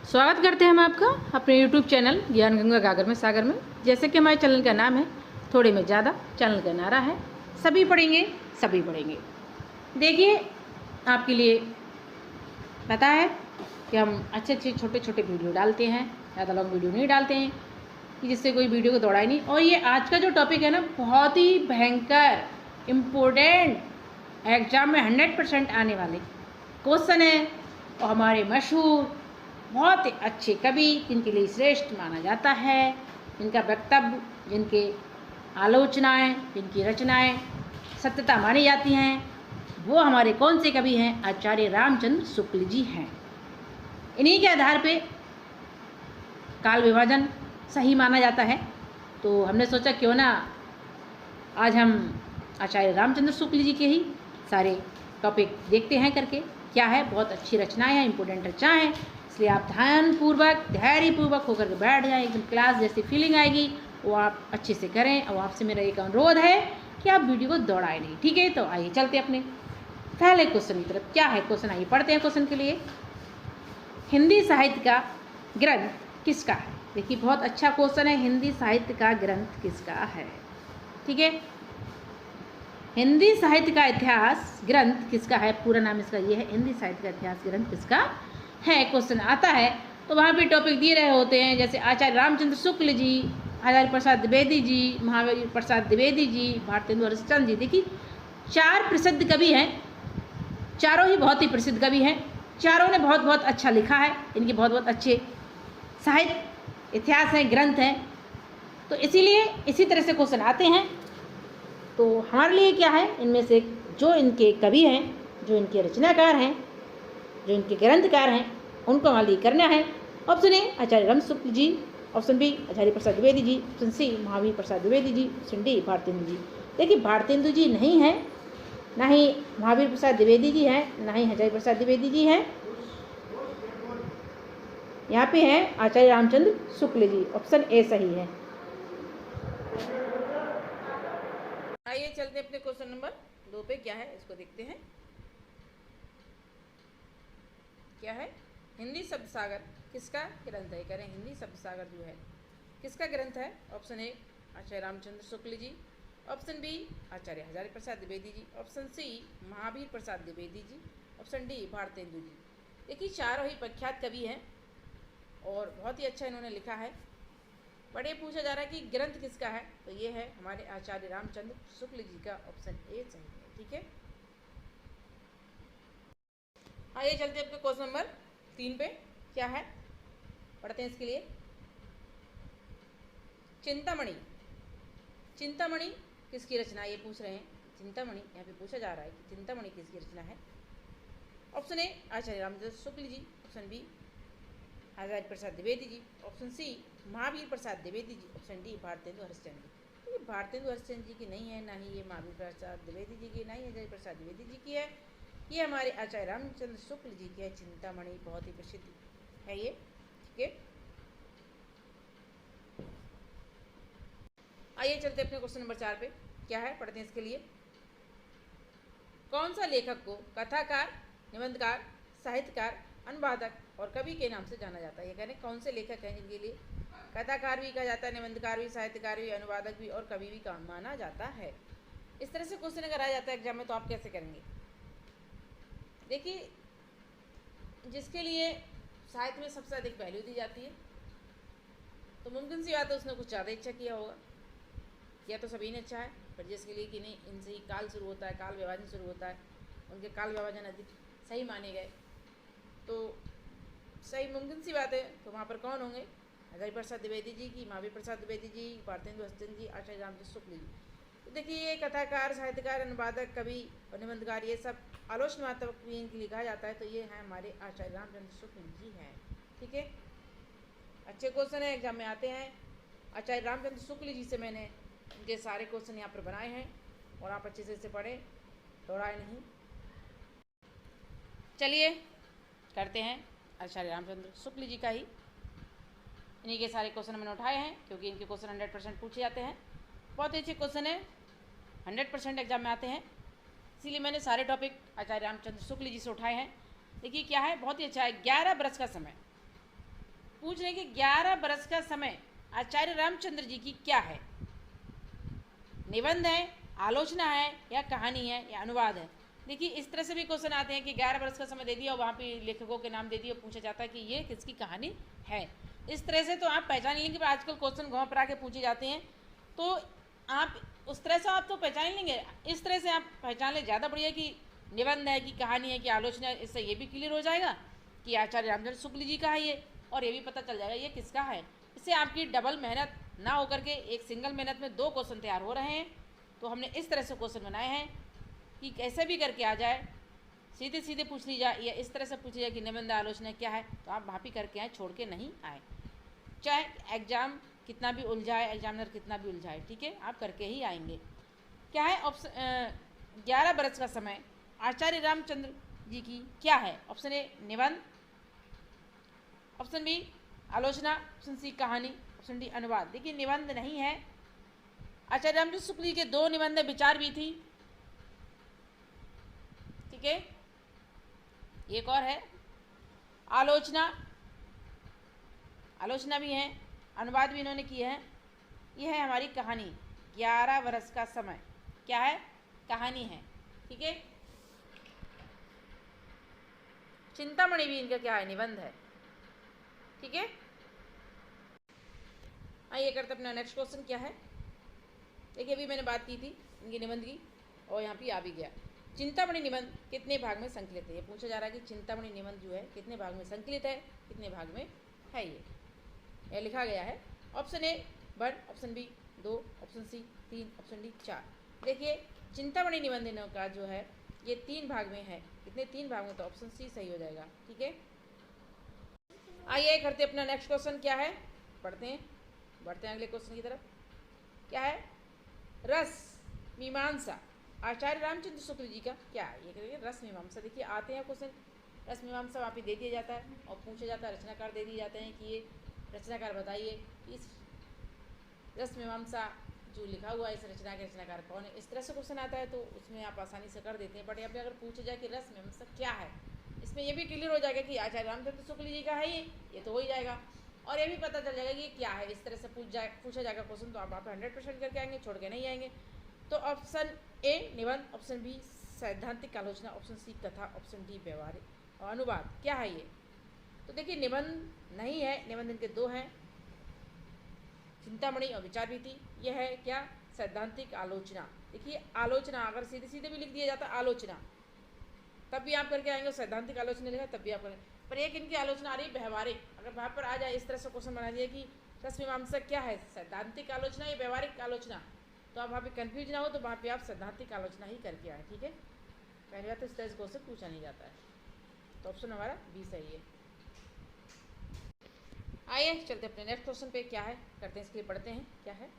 स्वागत करते हैं हम आपका अपने YouTube चैनल ज्ञान गंगा गागर में सागर में। जैसे कि हमारे चैनल का नाम है थोड़े में ज़्यादा, चैनल का नारा है सभी पढ़ेंगे सभी पढ़ेंगे। देखिए, आपके लिए पता है कि हम अच्छे अच्छे छोटे छोटे वीडियो डालते हैं, ज़्यादा लॉन्ग वीडियो नहीं डालते हैं कि जिससे कोई वीडियो को दौड़ाए नहीं। और ये आज का जो टॉपिक है ना, बहुत ही भयंकर इम्पोर्टेंट, एग्जाम में 100% आने वाले क्वेश्चन है और हमारे मशहूर बहुत ही अच्छे कवि जिनके लिए श्रेष्ठ माना जाता है, जिनका वक्तव्य, जिनके आलोचनाएं, जिनकी रचनाएं सत्यता मानी जाती हैं, वो हमारे कौन से कवि हैं? आचार्य रामचंद्र शुक्ल जी हैं। इन्हीं के आधार पे काल विभाजन सही माना जाता है। तो हमने सोचा क्यों ना आज हम आचार्य रामचंद्र शुक्ल जी के ही सारे टॉपिक देखते हैं करके। क्या है, बहुत अच्छी रचनाएं हैं, इंपोर्टेंट रचनाएं हैं, इसलिए आप ध्यानपूर्वक धैर्यपूर्वक होकर के बैठ जाएं, एकदम क्लास जैसी फीलिंग आएगी, वो आप अच्छे से करें। और आपसे मेरा एक अनुरोध है कि आप वीडियो को दौड़ाए नहीं, ठीक है? तो आइए चलते अपने पहले क्वेश्चन की तरफ। क्या है क्वेश्चन, आइए पढ़ते हैं क्वेश्चन के लिए। हिंदी साहित्य का ग्रंथ किसका है? देखिए, बहुत अच्छा क्वेश्चन है। हिंदी साहित्य का ग्रंथ किसका है? ठीक है, हिंदी साहित्य का इतिहास ग्रंथ किसका है? पूरा नाम इसका ये है, हिंदी साहित्य का इतिहास ग्रंथ किसका है। क्वेश्चन आता है तो वहाँ भी टॉपिक दिए रहे होते हैं, जैसे आचार्य रामचंद्र शुक्ल जी, आचार्य प्रसाद द्विवेदी जी, महावीर प्रसाद द्विवेदी जी, भारतेंदु हरिश्चंद्र जी। देखिए, 4 प्रसिद्ध कवि हैं, चारों ही बहुत ही प्रसिद्ध कवि हैं, चारों ने बहुत बहुत अच्छा लिखा है, इनके बहुत बहुत अच्छे साहित्य इतिहास हैं, ग्रंथ हैं। तो इसीलिए इसी तरह से क्वेश्चन आते हैं। तो हमारे लिए क्या है, इनमें से जो इनके कवि हैं, जो इनके रचनाकार हैं, जो इनके ग्रंथकार हैं, उनको हमारे लिए करना है। Option A Acharya Ram Shukla ji, option B Acharya Prasad Dwivedi ji, option C Mahavir Prasad Dwivedi ji, option D Bharatendu ji. देखिए, भारतेंदु जी नहीं है, ना ही महावीर प्रसाद द्विवेदी जी हैं, ना ही आचार्य प्रसाद द्विवेदी जी हैं। यहाँ पे हैं आचार्य रामचंद्र शुक्ल जी, ऑप्शन ए सही है। आइए चलते अपने क्वेश्चन नंबर 2 पे। क्या है इसको देखते हैं। क्या है, हिंदी शब्द सागर किसका ग्रंथ है? करें, हिंदी शब्द सागर जो है किसका ग्रंथ है? Option A Acharya Ramchandra Shukla ji, option B Acharya Hazari Prasad Dwivedi ji, option C Mahavir Prasad Dwivedi ji, option D Bharatendu ji. देखिए, चारों ही प्रख्यात कवि हैं और बहुत ही अच्छा इन्होंने लिखा है। बट ये पूछा जा रहा है कि ग्रंथ किसका है, तो ये है हमारे आचार्य रामचंद्र शुक्ल जी का, ऑप्शन ए सही है। ठीक है, आइए चलते अपने क्वेश्चन नंबर 3 पे। क्या है, पढ़ते हैं इसके लिए। चिंतामणि, चिंतामणि किसकी रचना, ये पूछ रहे हैं। चिंतामणि यहाँ पे पूछा जा रहा है कि चिंतामणि किसकी रचना है। Option A Acharya Ramchandra Shukla ji, option B Acharya Prasad Dwivedi ji, option C Mahavir Prasad Dwivedi ji, option D Bharatendu Harishchandra ji. ये भारतेंदु हरिश्चंद्र जी की नहीं है, ना ही ये महावीर प्रसाद द्विवेदी जी की, ना ही आचार्य प्रसाद द्विवेदी जी की है, ये हमारे आचार्य रामचंद्र शुक्ल जी की है। चिंतामणि बहुत ही प्रसिद्ध है ये। ठीक है, आइए चलते अपने क्वेश्चन नंबर 4 पे। क्या है, पढ़ते हैं इसके लिए। कौन सा लेखक को कथाकार, निबंधकार, साहित्यकार, अनुवादक और कवि के नाम से जाना जाता है? ये कह रहे हैं कौन से लेखक हैं जिनके लिए कथाकार भी कहा जाता है, निबंधकार भी, साहित्यकार भी, अनुवादक भी और कवि भी काम माना जाता है। इस तरह से क्वेश्चन अगर आ जाता है एग्जाम में तो आप कैसे करेंगे? देखिए, जिसके लिए साहित्य में सबसे अधिक वैल्यू दी जाती है तो मुमकिन सी बात है उसने कुछ ज़्यादा इच्छा किया होगा, या तो सभी ने अच्छा है, पर जिसके लिए कि नहीं, इनसे ही काल शुरू होता है, काल विभाजन शुरू होता है, उनके काल विभाजन अधिक सही माने गए, तो सही मुमकिन सी बात है। तो वहाँ पर कौन होंगे? हजारी प्रसाद द्विवेदी जी की, महावीर प्रसाद द्विवेदी जी, भारतेंदु हरिश्चंद्र जी, आचार्य रामचंद्र शुक्ल जी। तो देखिए, ये कथाकार, साहित्यकार, अनुवादक, कवि और निबंधकार, ये सब आलोचनात्मक भी इनकी लिखा जाता है, तो ये हैं हमारे आचार्य रामचंद्र शुक्ल जी हैं। ठीक है, अच्छे क्वेश्चन है, एग्जाम में आते हैं। आचार्य रामचंद्र शुक्ल जी से मैंने उनके सारे क्वेश्चन यहाँ पर बनाए हैं और आप अच्छे से इसे पढ़ें, दोहराए नहीं। चलिए करते हैं आचार्य रामचंद्र शुक्ल जी का ही। इन्हीं के सारे क्वेश्चन मैंने उठाए हैं क्योंकि इनके क्वेश्चन 100% पूछे जाते हैं। बहुत अच्छे क्वेश्चन है, 100% एग्जाम में आते हैं, इसीलिए मैंने सारे टॉपिक आचार्य रामचंद्र शुक्ल जी से उठाए हैं। देखिए, क्या है, बहुत ही अच्छा है। 11 बरस का समय, पूछ रहे कि 11 बरस का समय आचार्य रामचंद्र जी की क्या है। निबंध है, आलोचना है, या कहानी है, या अनुवाद है। देखिए इस तरह से भी क्वेश्चन आते हैं कि 11 वर्ष का समय दे दिया और वहाँ पे लेखकों के नाम दे दिए और पूछा जाता है कि ये किसकी कहानी है। इस तरह से तो आप पहचान लेंगे। पर आजकल क्वेश्चन घुमा फिरा के पूछे जाते हैं, तो आप उस तरह से आप तो पहचान लेंगे। इस तरह से आप पहचान ले, ज़्यादा बढ़िया कि निबंध है, कि कहानी है, कि आलोचना है। इससे ये भी क्लियर हो जाएगा कि आचार्य रामचंद्र शुक्ल जी का है ये, और ये भी पता चल जाएगा ये किसका है। इससे आपकी डबल मेहनत ना होकर के एक सिंगल मेहनत में 2 क्वेश्चन तैयार हो रहे हैं। तो हमने इस तरह से क्वेश्चन बनाए हैं कि कैसे भी करके आ जाए, सीधे सीधे पूछ ली जाए, या इस तरह से पूछ लिया कि निबंध आलोचना क्या है, तो आप वहाँ भी करके आए, छोड़ के नहीं आए। चाहे एग्जाम कितना भी उलझाए, एग्जामिनर कितना भी उलझाए, ठीक है, आप करके ही आएंगे। क्या है ऑप्शन 11 बरस का समय आचार्य रामचंद्र जी की क्या है। ऑप्शन ए निबंध, ऑप्शन बी आलोचना, ऑप्शन सी कहानी, ऑप्शन डी अनुवाद। देखिए निबंध नहीं है। आचार्य रामचंद्र शुक्ल जी के 2 निबंध विचार भी थी, ठीक है। एक और है आलोचना, आलोचना भी है, अनुवाद भी इन्होंने किए हैं। यह है हमारी कहानी 11 वर्ष का समय, क्या है, कहानी है, ठीक है। चिंतामणि भी इनका क्या है, निबंध है, ठीक है। आइए करते अपना नेक्स्ट क्वेश्चन क्या है। देखिए अभी मैंने बात की थी इनके निबंध की, और यहाँ पे आ भी गया। चिंतामणि निबंध कितने भाग में संकलित है। ये पूछा जा रहा है कि चिंतामणि निबंध जो है कितने भाग में संकलित है, कितने भाग में है। ये लिखा गया है। Option A 1, option B 2, option C 3, option D 4। देखिए चिंतामणि निबंध का जो है ये 3 भाग में है। कितने, 3 भाग में, तो ऑप्शन सी सही हो जाएगा, ठीक है। आइए करते अपना नेक्स्ट क्वेश्चन क्या है, पढ़ते हैं, बढ़ते हैं अगले क्वेश्चन की तरफ। क्या है, रस मीमांसा आचार्य रामचंद्र शुक्ल जी का क्या है। ये करेंगे रस मीमांसा। देखिए आते हैं क्वेश्चन, रस मीमांसा वहाँ पे दे दिया जाता है और पूछा जाता है, रचनाकार दे दिए जाते हैं कि ये रचनाकार बताइए इस रस मीमांसा जो लिखा हुआ है इस रचना के रचनाकार कौन है। इस तरह से क्वेश्चन आता है तो उसमें आप आसानी से कर देते हैं। बट यहाँ पे अगर पूछा जाए कि रस मीमांसा क्या है, इसमें यह भी क्लियर हो जाएगा कि आचार्य रामचंद्र शुक्ल जी का है ये तो हो ही जाएगा। और ये भी पता चल जाएगा कि ये क्या है। इस तरह से पूछा जाएगा क्वेश्चन तो आप वहाँ पर 100% करके आएंगे, छोड़ के नहीं आएंगे। तो ऑप्शन ए निबंध, ऑप्शन बी सैद्धांतिक आलोचना, ऑप्शन सी कथा, ऑप्शन डी व्यवहारिक और अनुवाद। क्या है ये, तो देखिए निबंध नहीं है, निबंध इनके 2 हैं, चिंतामणि और विचार भी थी। यह है क्या, सैद्धांतिक आलोचना। देखिए आलोचना अगर सीधे सीधे भी लिख दिया जाता आलोचना तब भी आप करके आएंगे, सैद्धांतिक आलोचना लिखा तब भी आप करेंगे। पर एक इनकी आलोचना आ रही व्यवहारिक, अगर वहाँ पर आ जाए इस तरह से क्वेश्चन बना दिया कि रस मीमांसा क्या है, सैद्धांतिक आलोचना या व्यवहारिक आलोचना, तो आप वहाँ पे कंफ्यूज ना हो, तो वहाँ पे आप सैद्धांतिक आलोचना ही करके आए, ठीक है। पहली बात तो इस तरह से क्वेश्चन पूछा नहीं जाता है, तो ऑप्शन हमारा बी सही है। आइए चलते अपने नेक्स्ट क्वेश्चन पे, क्या है करते हैं, इसके लिए पढ़ते हैं। क्या है,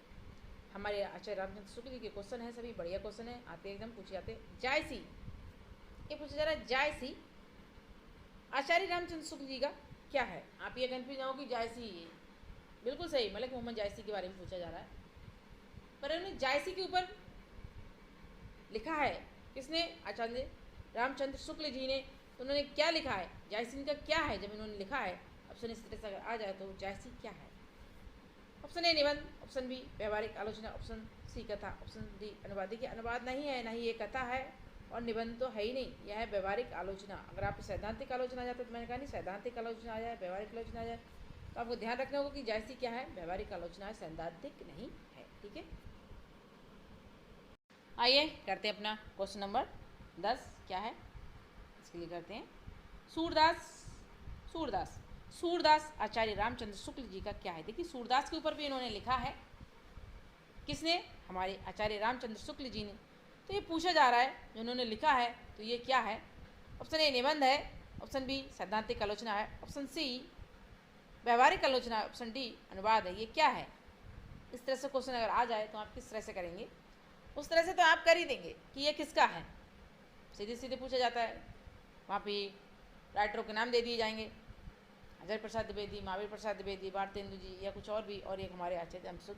हमारे आचार्य रामचंद्र शुक्ल जी के क्वेश्चन है, सभी बढ़िया क्वेश्चन है, आते हैं एकदम पूछे जाते। जायसी, ये पूछा जा रहा है जायसी आचार्य रामचंद्र शुक्ल जी का क्या है। आप ये कंफ्यूज ना हो कि जायसी, बिल्कुल सही, मलिक मोहम्मद जायसी के बारे में पूछा जा रहा है। पर उन्होंने जायसी के ऊपर लिखा है किसने, आचार्य रामचंद्र शुक्ल जी ने। तो उन्होंने क्या लिखा है, जायसी इनका क्या है जब इन्होंने लिखा है। ऑप्शन इस तरह से अगर आ जाए तो जायसी क्या है। ऑप्शन ए निबंध, ऑप्शन बी व्यवहारिक आलोचना, ऑप्शन सी कथा, ऑप्शन डी अनुवाद। देखिए अनुवाद नहीं है, ना ही ये कथा है और निबंध तो है ही नहीं, यह है व्यवहारिक आलोचना। अगर आप सैद्धांतिक आलोचना आ जाते तो मैंने कहा नहीं, सैद्धांतिक आलोचना आ जाए, व्यवहारिक आलोचना आ जाए, तो आपको ध्यान रखना होगा कि जायसी क्या है, व्यवहारिक आलोचना है, सैद्धांतिक नहीं है, ठीक है। आइए करते हैं अपना क्वेश्चन नंबर 10। क्या है, इसके लिए करते हैं सूरदास आचार्य रामचंद्र शुक्ल जी का क्या है। देखिए सूरदास के ऊपर भी इन्होंने लिखा है, किसने, हमारे आचार्य रामचंद्र शुक्ल जी ने। तो ये पूछा जा रहा है जो उन्होंने लिखा है तो ये क्या है। ऑप्शन ए निबंध है, ऑप्शन बी सैद्धांतिक आलोचना है, ऑप्शन सी व्यवहारिक आलोचना है, ऑप्शन डी अनुवाद है। ये क्या है। इस तरह से क्वेश्चन अगर आ जाए तो आप किस तरह से करेंगे, उस तरह से तो आप कर ही देंगे कि ये किसका है। सीधे सीधे पूछा जाता है, वहाँ पे राइटरों के नाम दे दिए जाएंगे, अजय प्रसाद द्विवेदी, महावीर प्रसाद द्विवेदी, भारतेंदु जी या कुछ और भी, और एक हमारे आचार्य रामचंद्र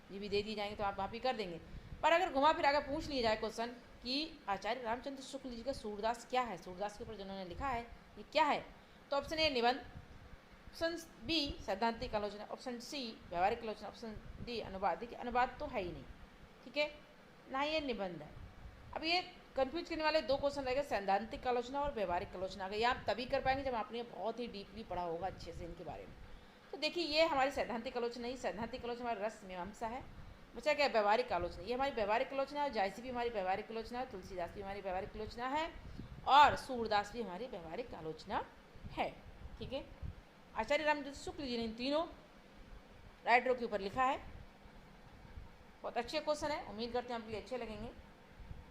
जी भी दे दिए जाएंगे, तो आप वहाँ पे कर देंगे। पर अगर घुमा फिर अगर पूछ लिया जाए क्वेश्चन कि आचार्य रामचंद्र शुक्ल जी का सूरदास क्या है, सूरदास के ऊपर जिन्होंने लिखा है ये क्या है, तो ऑप्शन ए निबंध, ऑप्शन बी सैद्धांतिक आलोचना, ऑप्शन सी व्यवहारिक आलोचना, ऑप्शन डी अनुवाद। देखिए अनुवाद तो है ही नहीं, ठीक है, ना ये निबंध है। अब ये कंफ्यूज करने वाले दो क्वेश्चन रहेंगे, सैद्धांतिक आलोचना और व्यवहारिक आलोचना। अगर ये आप तभी कर पाएंगे जब आपने बहुत ही डीपली पढ़ा होगा अच्छे से इनके बारे में। तो देखिए ये हमारी सैद्धांतिक आलोचना ही, सैद्धांतिक आलोचना हमारी रस मीमांसा है। बचा क्या व्यवहारिक आलोचना, ये हमारी व्यवहारिक आलोचना है। जायसी भी हमारी व्यवहारिक आलोचना है, तुलसीदास भी हमारी व्यवहारिक आलोचना है, और सूरदास भी हमारी व्यवहारिक आलोचना है, ठीक है। आचार्य रामचंद्र शुक्ल जी ने इन तीनों राइटरों के ऊपर लिखा है। बहुत अच्छे क्वेश्चन है, उम्मीद करते हैं आपके लिए अच्छे लगेंगे।